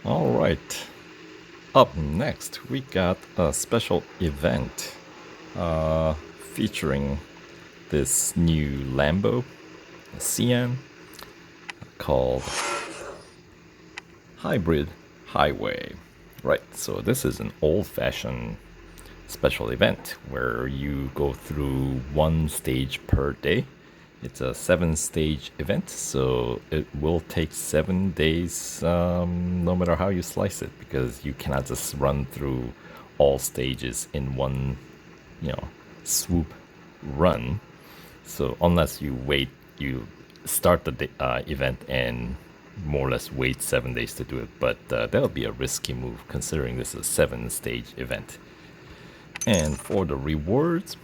All right. Up next, we got a special event featuring this new Lambo Sián called Hybrid Highway. Right, so this is an old-fashioned special event where you go through one stage per day. It's a 7-stage event, so it will take 7 days, no matter how you slice it, because you cannot just run through all stages in one, you know, swoop run. So unless you start the event and more or less wait 7 days to do it. But that'll be a risky move considering this is a 7-stage event. And for the rewards,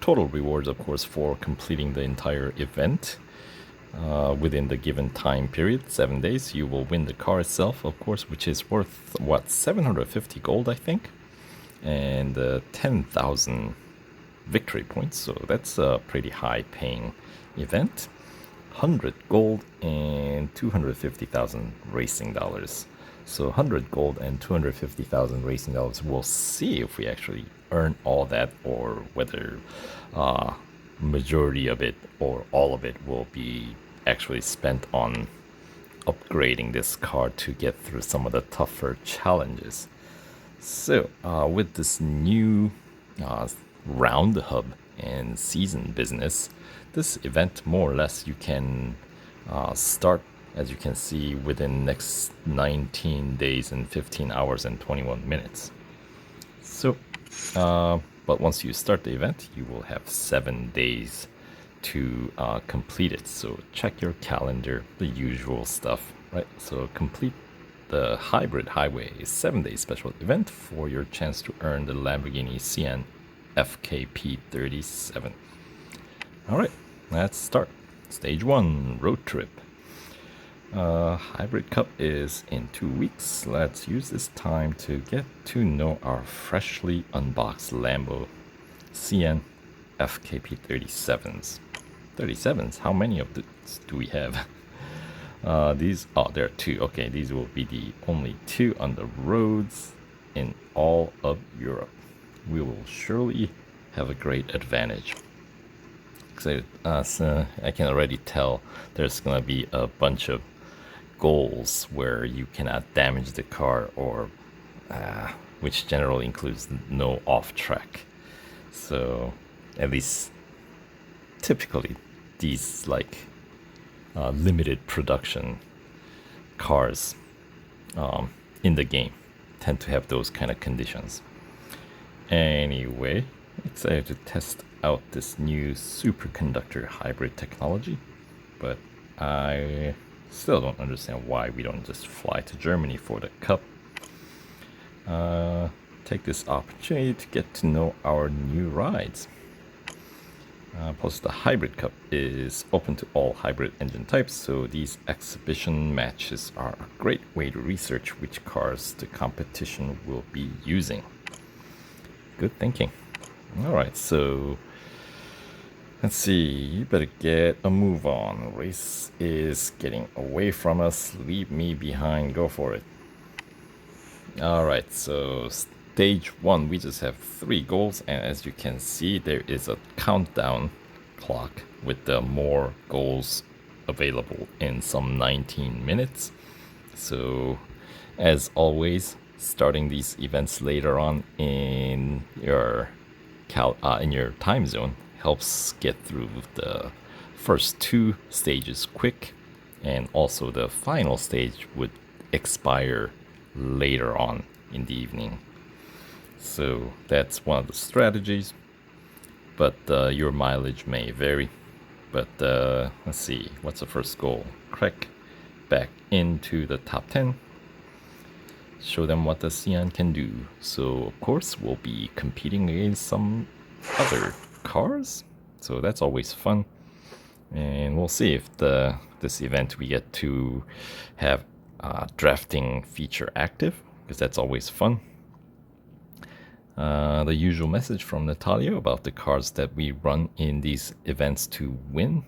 total rewards, of course, for completing the entire event within the given time period, 7 days, you will win the car itself, of course, which is worth, what, 750 gold, I think, and 10,000 victory points. So that's a pretty high paying event. 100 gold and 250,000 racing dollars. So 100 gold and 250,000 racing dollars. We'll see if we actually earn all that or whether majority of it or all of it will be actually spent on upgrading this car to get through some of the tougher challenges. So with this new round hub and season business, this event more or less you can start, as you can see, within next 19 days and 15 hours and 21 minutes. So but once you start the event, you will have 7 days to complete it. So check your calendar, the usual stuff, right? So complete the Hybrid Highway 7-day special event for your chance to earn the Lamborghini Sián FKP 37. All right, let's start. Stage 1, Road Trip. Hybrid Cup is in 2 weeks. Let's use this time to get to know our freshly unboxed Lambo Sián FKP 37s. 37s? How many of these do we have? There are 2. Okay, these will be the only 2 on the roads in all of Europe. We will surely have a great advantage. So I can already tell there's gonna be a bunch of goals where you cannot damage the car, or which generally includes no off track. So at least typically these limited production cars in the game tend to have those kind of conditions. Anyway, excited to test out this new superconductor hybrid technology, but I still don't understand why we don't just fly to Germany for the cup. Take this opportunity to get to know our new rides. Plus, the Hybrid Cup is open to all hybrid engine types, so these exhibition matches are a great way to research which cars the competition will be using. Good thinking. Alright, so let's see, you better get a move on. Race is getting away from us. Leave me behind, go for it. Alright, so stage 1, we just have 3 goals, and as you can see, there is a countdown clock with the more goals available in some 19 minutes. So as always, starting these events later on in your time zone helps get through the first 2 stages quick, and also the final stage would expire later on in the evening. So that's one of the strategies, but your mileage may vary. But let's see, what's the first goal? Crack back into the top 10. Show them what the Sián can do. So of course we'll be competing against some other cars, so that's always fun. And we'll see if this event we get to have drafting feature active, because that's always fun. The usual message from Natalia about the cars that we run in these events to win.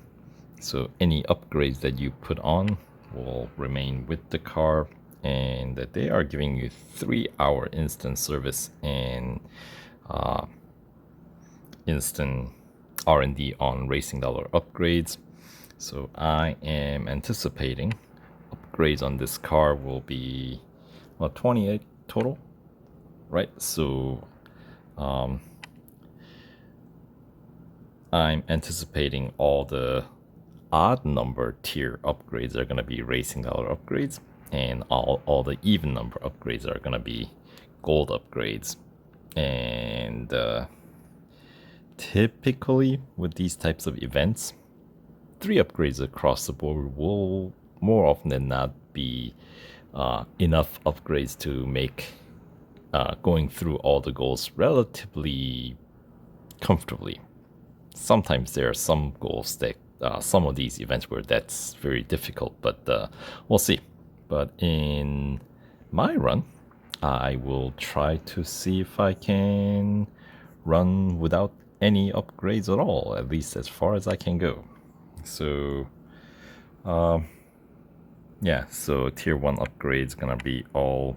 So any upgrades that you put on will remain with the car, and they are giving you 3-hour instant service and instant R&D on racing dollar upgrades. So I am anticipating upgrades on this car will be 28 total, right? So I'm anticipating all the odd number tier upgrades are going to be racing dollar upgrades, and all the even number upgrades are going to be gold upgrades. And typically with these types of events, 3 upgrades across the board will more often than not be enough upgrades to make going through all the goals relatively comfortably. Sometimes there are some goals that some of these events where that's very difficult, but we'll see. But in my run, I will try to see if I can run without any upgrades at all, at least as far as I can go. So yeah, so tier 1 upgrades gonna be all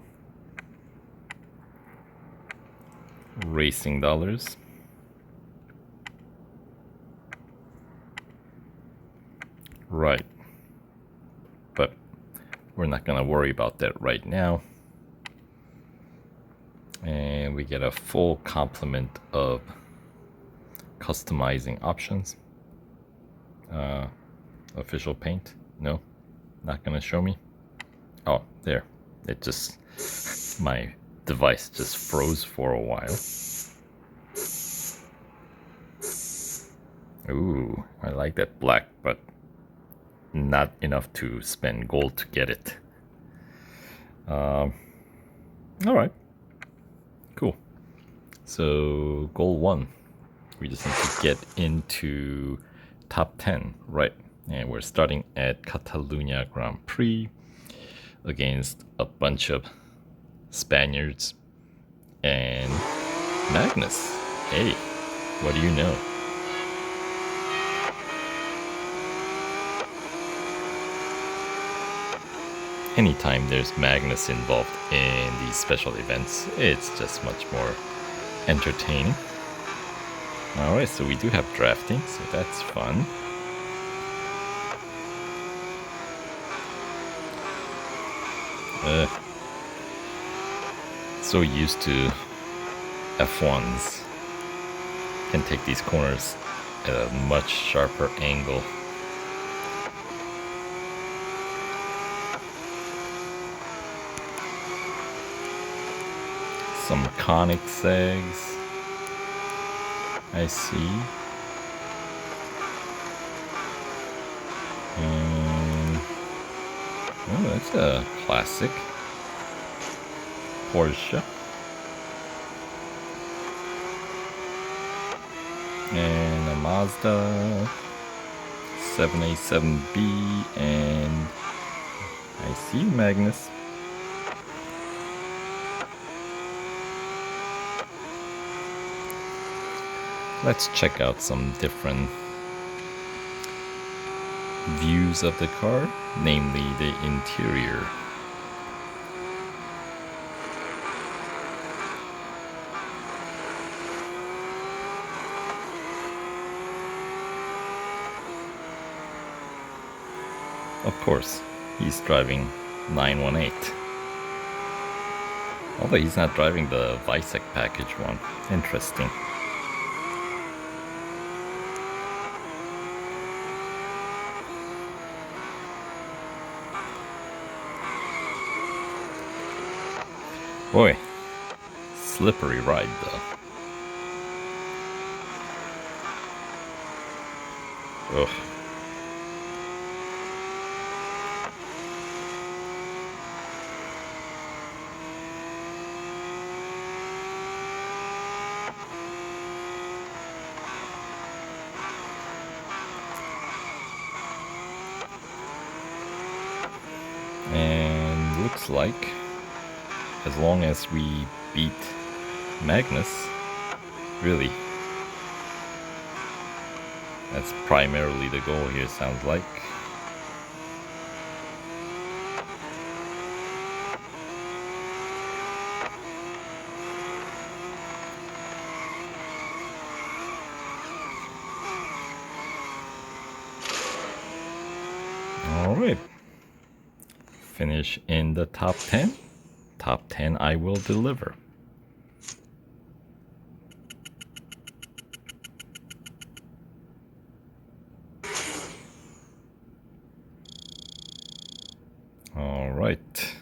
racing dollars. Right. But we're not gonna worry about that right now. And we get a full complement of customizing options. Official paint? No, not gonna show me. Oh, there. It just, my device just froze for a while. Ooh, I like that black, but not enough to spend gold to get it. All right, cool. So goal 1, we just need to get into top 10, right? And we're starting at Catalunya Grand Prix against a bunch of Spaniards and Magnus. Hey, what do you know? Anytime there's Magnus involved in these special events, it's just much more entertaining. Alright, so we do have drafting, so that's fun. So used to F1s, can take these corners at a much sharper angle. Some conic segs, I see. Oh, that's a classic Porsche. And a Mazda 787B, and I see Magnus. Let's check out some different views of the car, namely the interior. Of course, he's driving 918. Although he's not driving the Visec package one. Interesting. Boy, slippery ride though. Ugh. And looks like as long as we beat Magnus, really, that's primarily the goal here, sounds like. finish in the top 10? Top 10 I will deliver. All right.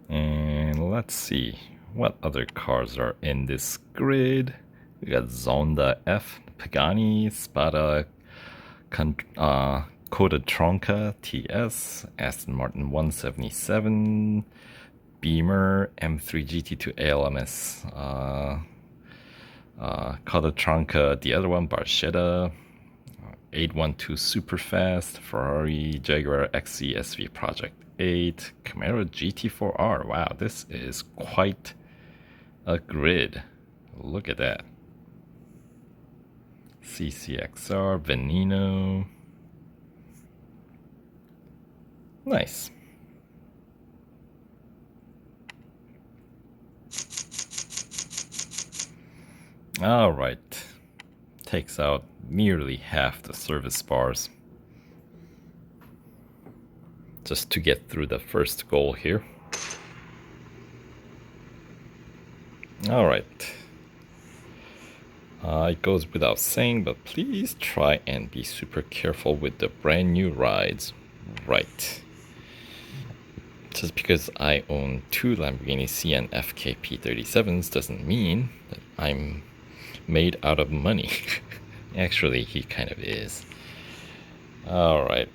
And let's see what other cars are in this grid. We got Zonda F, Pagani, Spada, Coda Tronca TS, Aston Martin 177, Beamer, M3 GT2 ALMS, Coda Tronca, the other one, Barchetta, 812 Superfast, Ferrari, Jaguar XC SV Project 8, Camaro GT4R. Wow, this is quite a grid. Look at that. CCXR, Veneno. Nice. All right. Takes out nearly half the service bars just to get through the first goal here. All right. It goes without saying, but please try and be super careful with the brand new rides. Right. Just because I own 2 Lamborghini Sián FKP 37s doesn't mean that I'm made out of money. Actually, he kind of is. Alright.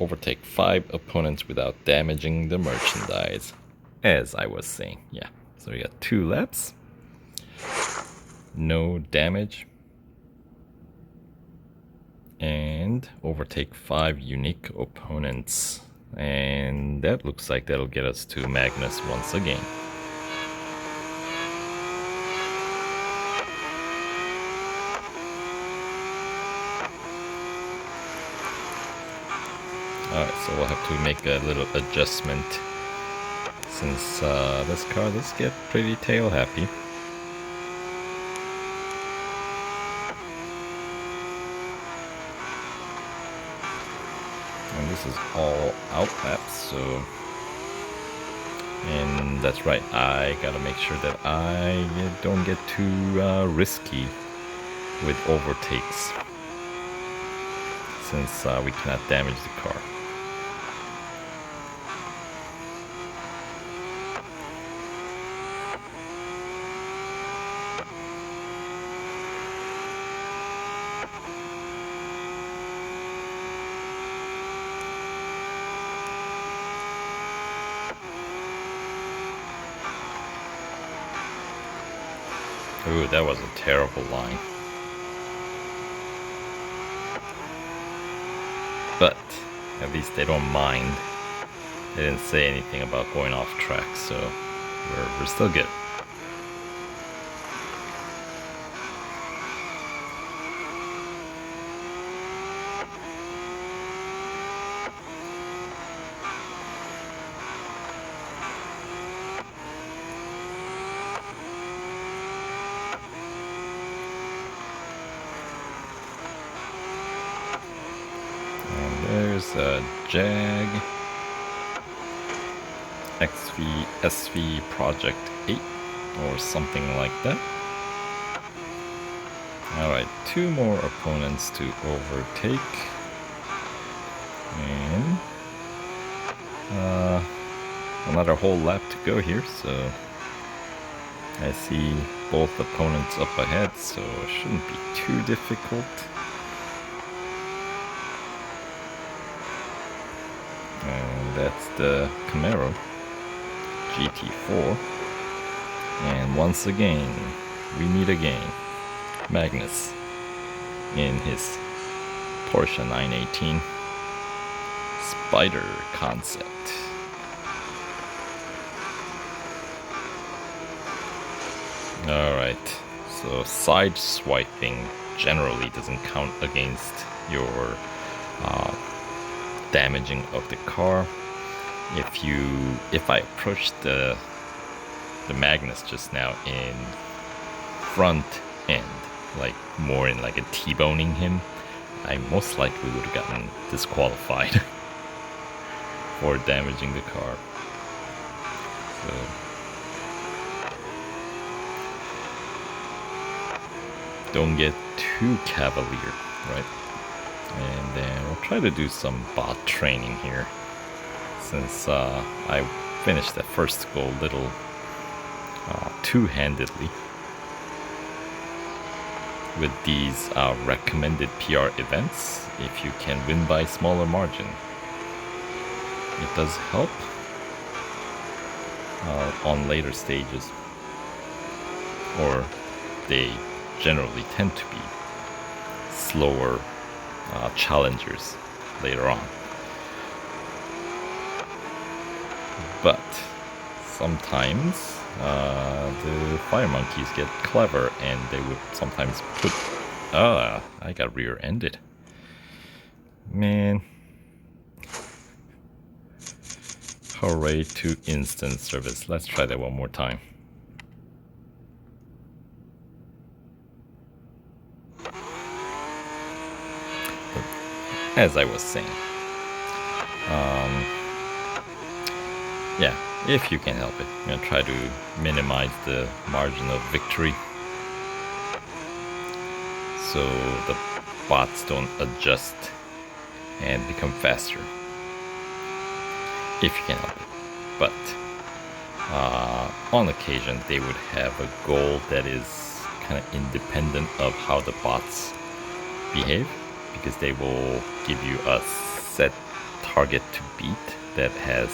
Overtake 5 opponents without damaging the merchandise. As I was saying, yeah. So we got 2 laps. No damage. And overtake 5 unique opponents. And that looks like that'll get us to Magnus once again. Alright, so we'll have to make a little adjustment since this car does get pretty tail happy. And this is all out laps, so... And that's right, I gotta make sure that I don't get too risky with overtakes, since we cannot damage the car. Ooh, that was a terrible line. But at least they don't mind. They didn't say anything about going off track, so we're still good. There's a Jag SV Project 8 or something like that. Alright, 2 more opponents to overtake. And another whole lap to go here, so I see both opponents up ahead, so it shouldn't be too difficult. And that's the Camaro GT4. And once again, we meet again Magnus in his Porsche 918 Spider concept. Alright, so side swiping generally doesn't count against your damaging of the car. If I approached the Magnus just now in front end, like more in like a T-boning him, I most likely would have gotten disqualified for damaging the car. So don't get too cavalier, right? And then we'll try to do some bot training here, since I finished the first goal a little two-handedly with these recommended PR events. If you can win by smaller margin, it does help on later stages, or they generally tend to be slower challengers later on. But sometimes the fire monkeys get clever, and they would sometimes put... I got rear-ended. Man. Hooray to instant service. Let's try that one more time. As I was saying, yeah, if you can help it, try to minimize the margin of victory, so the bots don't adjust and become faster, if you can help it. But on occasion, they would have a goal that is kind of independent of how the bots behave, because they will give you a set target to beat that has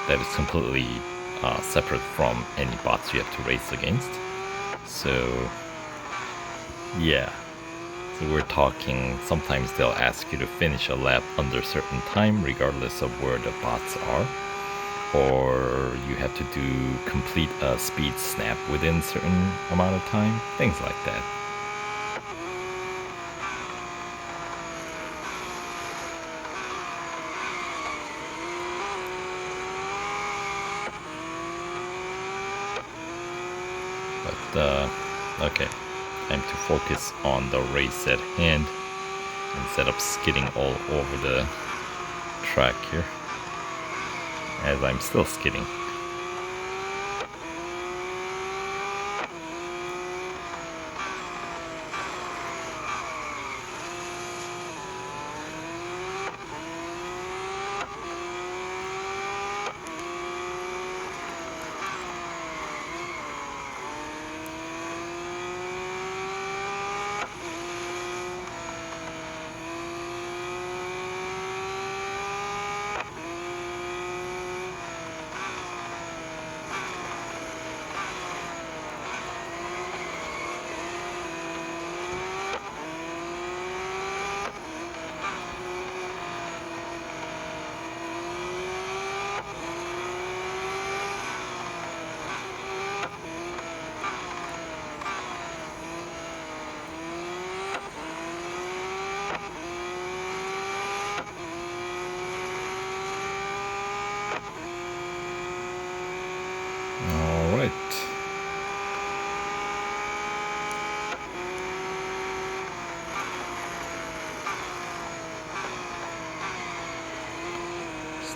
that is completely separate from any bots you have to race against. So yeah, so we're talking, sometimes they'll ask you to finish a lap under a certain time regardless of where the bots are, or you have to complete a speed snap within a certain amount of time, things like that. Okay, time to focus on the race at hand instead of skidding all over the track here, as I'm still skidding.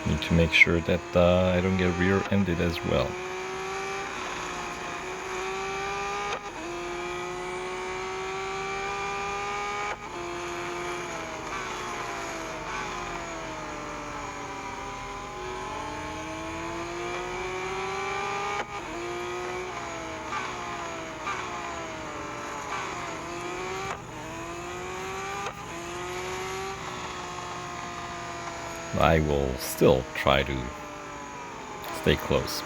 Need to make sure that I don't get rear-ended as well. I will still try to stay close.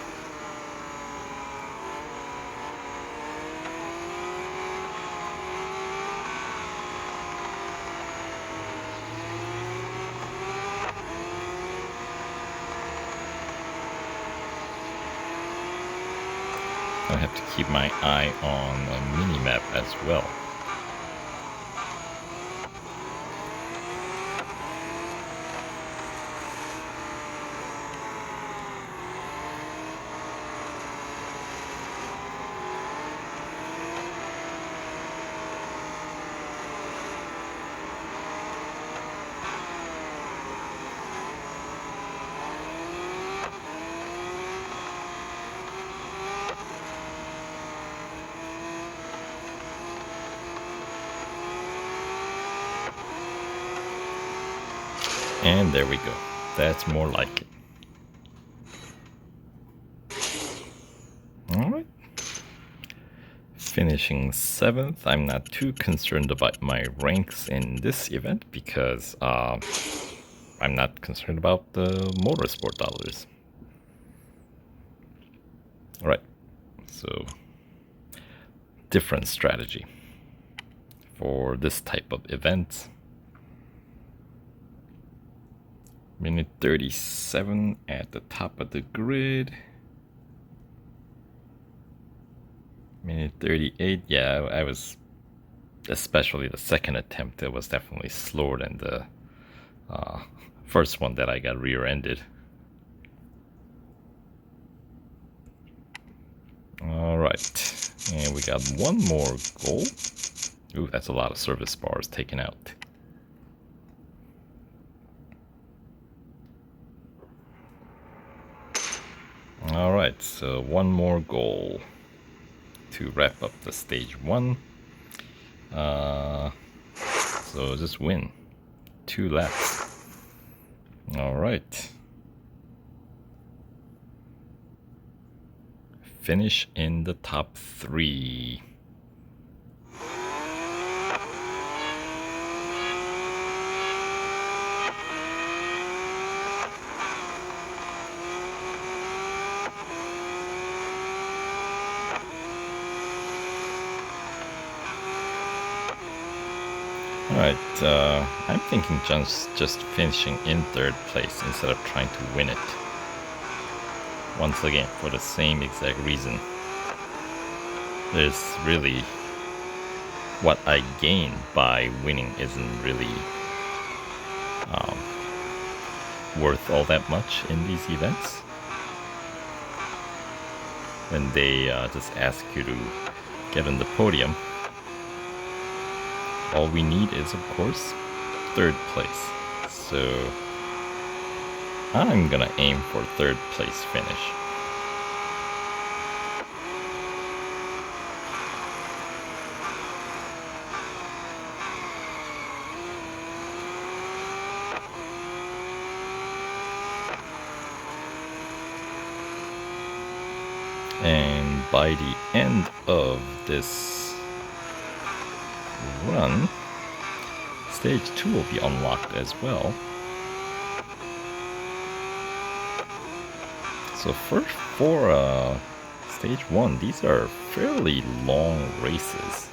I have to keep my eye on a mini-map as well. And there we go. That's more like it. Alright. Finishing 7th. I'm not too concerned about my ranks in this event because I'm not concerned about the motorsport dollars. Alright, so different strategy for this type of event. Minute 37 at the top of the grid. Minute 38, yeah, I was, especially the second attempt, it was definitely slower than the first one that I got rear-ended. Alright, and we got one more goal. Ooh, that's a lot of service bars taken out. Alright, so one more goal to wrap up the stage 1. So just win 2 laps. Alright. Finish in the top 3. Alright, I'm thinking just finishing in 3rd place instead of trying to win it. Once again, for the same exact reason. There's really... what I gain by winning isn't really worth all that much in these events. When they just ask you to get on the podium, all we need is, of course, 3rd place. So I'm gonna aim for 3rd place finish. And by the end of this run, stage 2 will be unlocked as well. So for stage 1, these are fairly long races.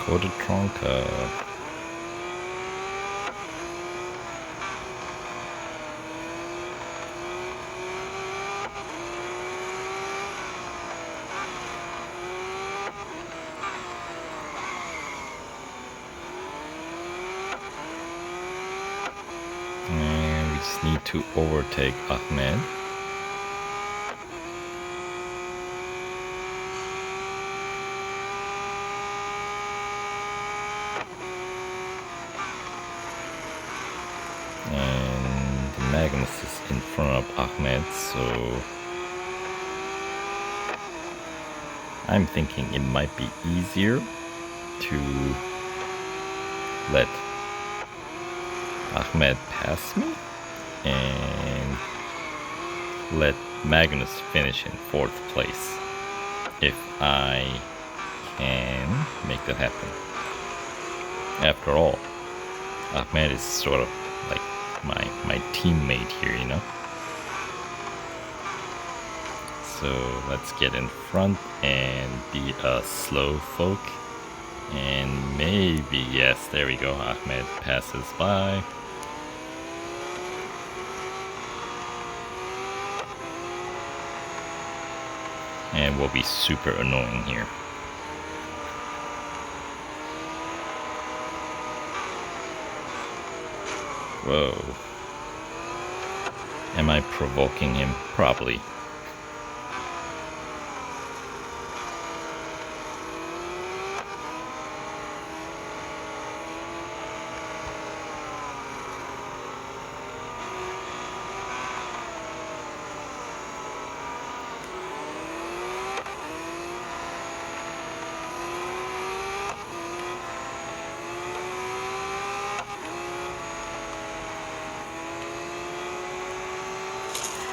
Coated trunk. And we just need to overtake Ahmed. And Magnus is in front of Ahmed, so I'm thinking it might be easier to let Ahmed pass me and let Magnus finish in 4th place if I can make that happen. After all, Ahmed is sort of like my teammate here, you know? So let's get in front and be a slow folk. And maybe, yes, there we go, Ahmed passes by. And we'll be super annoying here. Whoa. Am I provoking him? Probably.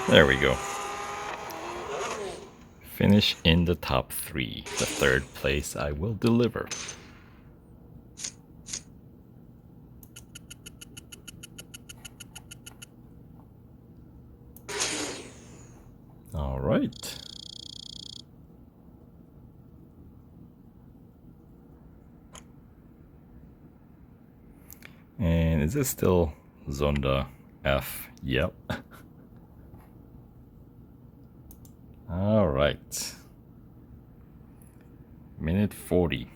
There we go. Finish in the top 3. The 3rd place I will deliver. All right. And is this still Zonda F? Yep. All right. Minute 40.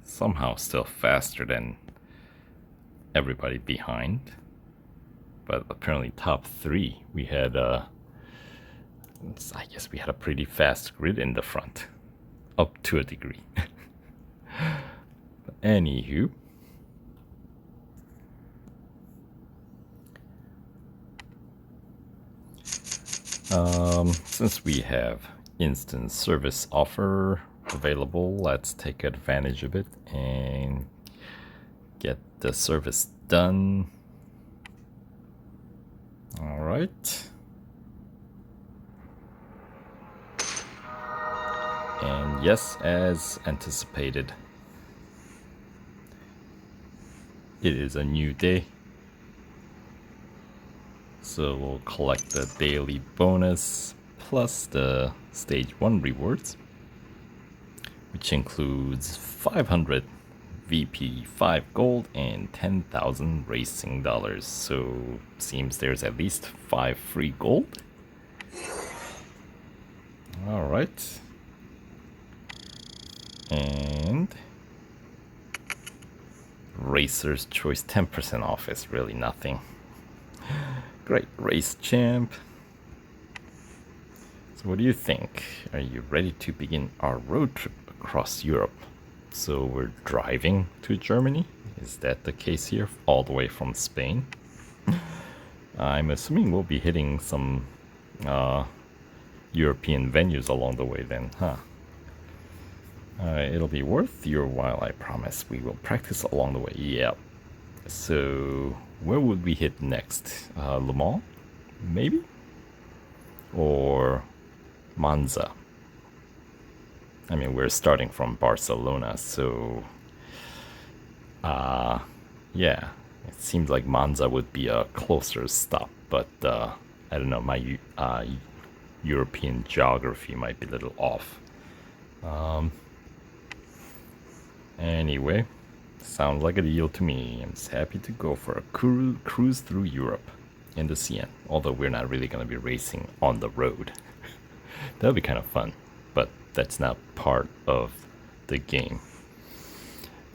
Somehow still faster than everybody behind. But apparently top 3, we had I guess we had a pretty fast grid in the front. Up to a degree. But anywho. Since we have instant service offer available, let's take advantage of it and get the service done. All right. And yes, as anticipated, it is a new day. So we'll collect the daily bonus plus the stage 1 rewards, which includes 500 VP, 5 gold, and 10,000 racing dollars. So seems there's at least 5 free gold. All right. And Racer's Choice 10% off is really nothing. Great, race champ. So what do you think? Are you ready to begin our road trip across Europe? So we're driving to Germany? Is that the case here? All the way from Spain? I'm assuming we'll be hitting some European venues along the way then, huh? It'll be worth your while, I promise. We will practice along the way. Yep. So where would we hit next? Le Mans? Maybe? Or Monza? I mean, we're starting from Barcelona, so yeah, it seems like Monza would be a closer stop, but I don't know, my European geography might be a little off. Anyway, sounds like a deal to me. I'm just happy to go for a cruise through Europe in the Sián, although we're not really going to be racing on the road. That'll be kind of fun, but that's not part of the game.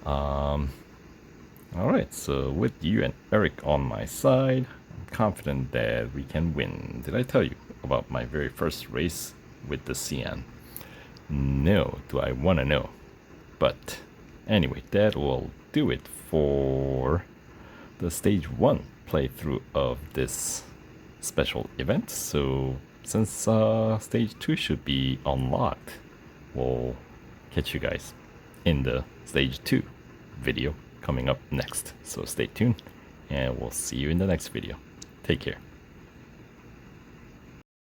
Alright, so with you and Eric on my side, I'm confident that we can win. Did I tell you about my very first race with the Sián? No, do I want to know? But anyway, that will do it for the stage 1 playthrough of this special event. So since stage 2 should be unlocked, we'll catch you guys in the stage 2 video coming up next. So stay tuned and we'll see you in the next video. Take care.